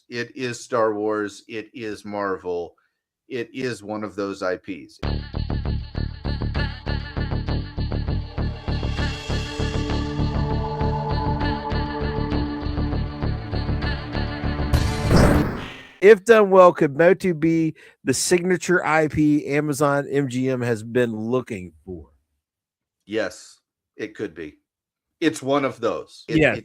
It is Star Wars. It is Marvel. It is one of those IPs. If done well, could MOTU be the signature IP Amazon MGM has been looking for? Yes, it could be. It's one of those. Yes.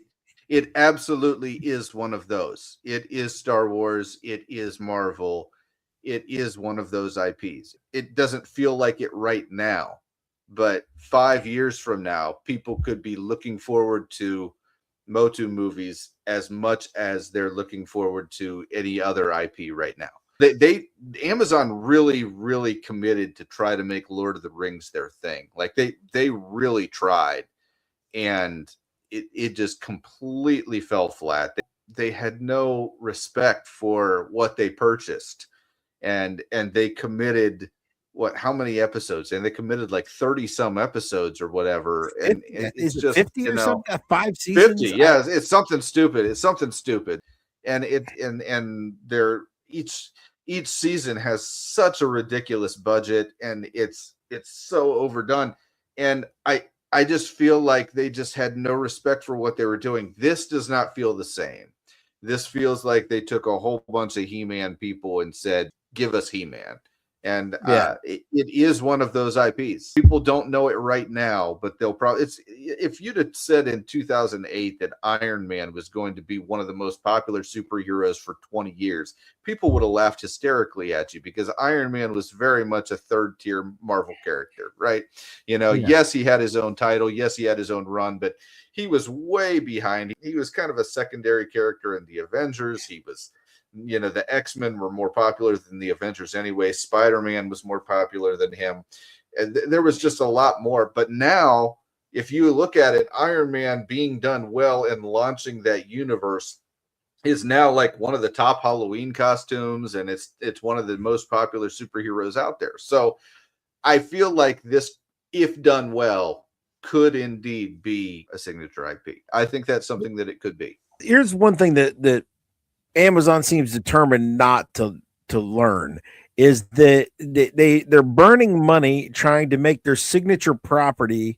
It absolutely is one of those. It is Star Wars. It is Marvel. It is one of those IPs. It doesn't feel like it right now, but 5 years from now, people could be looking forward to MOTU movies as much as they're looking forward to any other IP right now. They Amazon really committed to try to make Lord of the Rings their thing. Like they really tried, and it just completely fell flat. They had no respect for what they purchased, and they committed how many episodes? And they committed like 30 some episodes or whatever. And it's just 50 or something? 5 seasons? 50. Yeah, it's something stupid. It's something stupid. And they're each season has such a ridiculous budget, and it's so overdone. And I just feel like they just had no respect for what they were doing. This does not feel the same. This feels like they took a whole bunch of He-Man people and said, give us He-Man. And it is one of those IPs. People don't know it right now, but they'll probably. If you'd have said in 2008 that Iron Man was going to be one of the most popular superheroes for 20 years, people would have laughed hysterically at you, because Iron Man was very much a third-tier Marvel character, right? Yes, he had his own title, yes, he had his own run, but he was way behind. He was kind of a secondary character in the Avengers. He was. The X-Men were more popular than the Avengers anyway. Spider-Man was more popular than him. And there was just a lot more. But now, if you look at it, Iron Man being done well and launching that universe is now like one of the top Halloween costumes, and it's one of the most popular superheroes out there. So I feel like this, if done well, could indeed be a signature IP. I think that's something that it could be. Here's one thing that Amazon seems determined not to learn, is that they're burning money trying to make their signature properties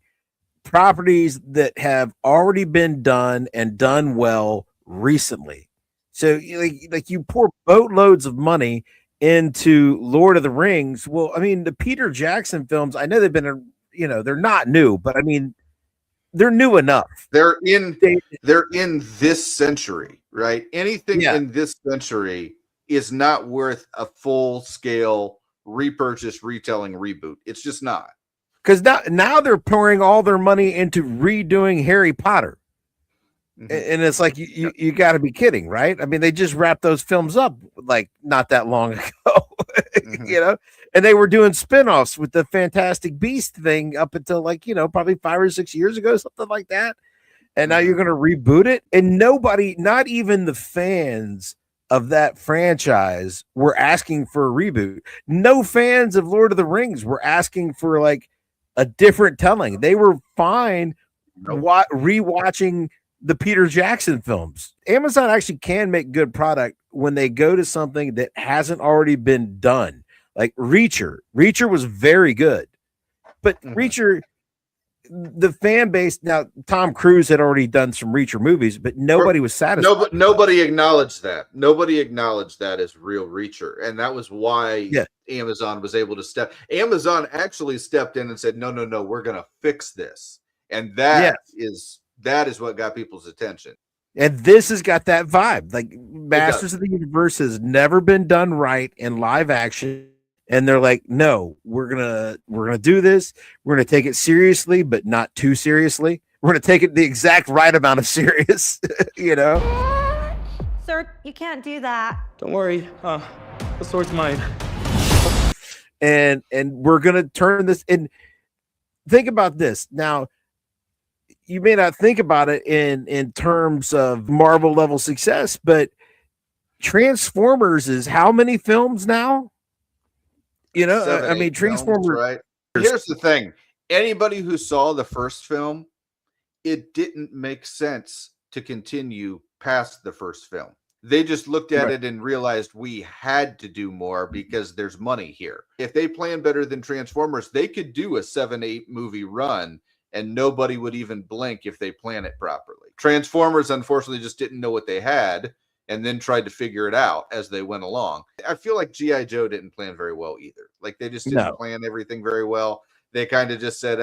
that have already been done and done well recently. So like you pour boatloads of money into Lord of the Rings. Well, I mean, the Peter Jackson films, I know they've been, they're not new, but I mean, they're new enough. They're in this century, right? Anything in this century is not worth a full-scale repurchase, retelling, reboot. It's just not. Because now they're pouring all their money into redoing Harry Potter. Mm-hmm. And it's like, you got to be kidding, right? I mean, they just wrapped those films up like not that long ago, mm-hmm. And they were doing spinoffs with the Fantastic Beast thing up until like, probably 5 or 6 years ago, something like that. And now you're going to reboot it. And nobody, not even the fans of that franchise, were asking for a reboot. No fans of Lord of the Rings were asking for like a different telling. They were fine rewatching the Peter Jackson films. Amazon actually can make good product when they go to something that hasn't already been done. Like Reacher. Reacher was very good. But mm-hmm. Reacher, the fan base, now Tom Cruise had already done some Reacher movies, but nobody was satisfied. Nobody acknowledged that. Nobody acknowledged that as real Reacher. And that was why Amazon was able to Amazon actually stepped in and said, no, we're going to fix this. And that is what got people's attention. And this has got that vibe. Like Masters of the Universe has never been done right in live action. And they're like, no, we're gonna do this. We're gonna take it seriously, but not too seriously. We're gonna take it the exact right amount of serious, Sir, you can't do that. Don't worry. The sword's mine. And we're gonna turn this. And think about this now. You may not think about it in terms of Marvel level success, but Transformers is how many films now? 7, I mean, Transformers. Films, right? Here's the thing. Anybody who saw the first film, it didn't make sense to continue past the first film. They just looked at Right. it and realized we had to do more because there's money here. If they plan better than Transformers, they could do a 7-8 movie run and nobody would even blink if they plan it properly. Transformers, unfortunately, just didn't know what they had and then tried to figure it out as they went along. I feel like G.I. Joe didn't plan very well either. Like they just didn't plan everything very well. They kind of just said,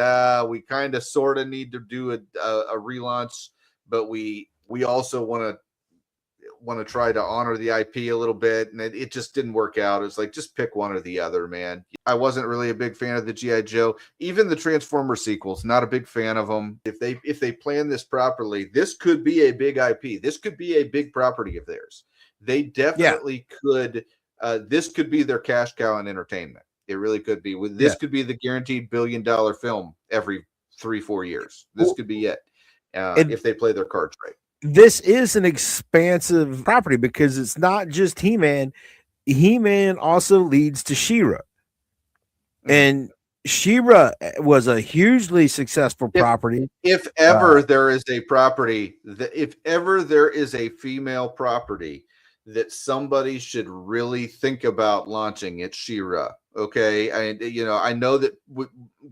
we kind of sort of need to do a relaunch, but we also want to try to honor the IP a little bit, and it just didn't work out. It's like, just pick one or the other, man. I wasn't really a big fan of the G.I. Joe. Even the Transformer sequels, not a big fan of them. If they plan this properly, this could be a big IP. This could be a big property of theirs. They definitely could. This could be their cash cow in entertainment. It really could be. This could be the guaranteed $1 billion film every 3-4 years. This could be it if they play their cards right. This is an expansive property because it's not just He-Man. He-Man also leads to She-Ra. And She-Ra was a hugely successful property. If ever there is a property, if ever there is a female property that somebody should really think about launching, it's She-Ra. Okay, I know that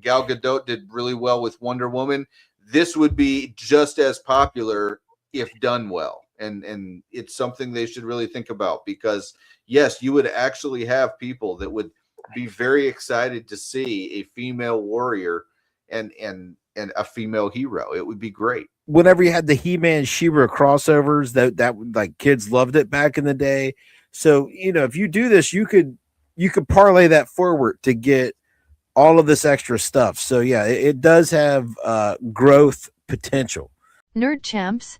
Gal Gadot did really well with Wonder Woman. This would be just as popular if done well, and it's something they should really think about, because yes, you would actually have people that would be very excited to see a female warrior and a female hero. It would be great. Whenever you had the He-Man She-Ra crossovers, that like kids loved it back in the day. So if you do this, you could parlay that forward to get all of this extra stuff. So yeah, it does have growth potential. Nerdchamps,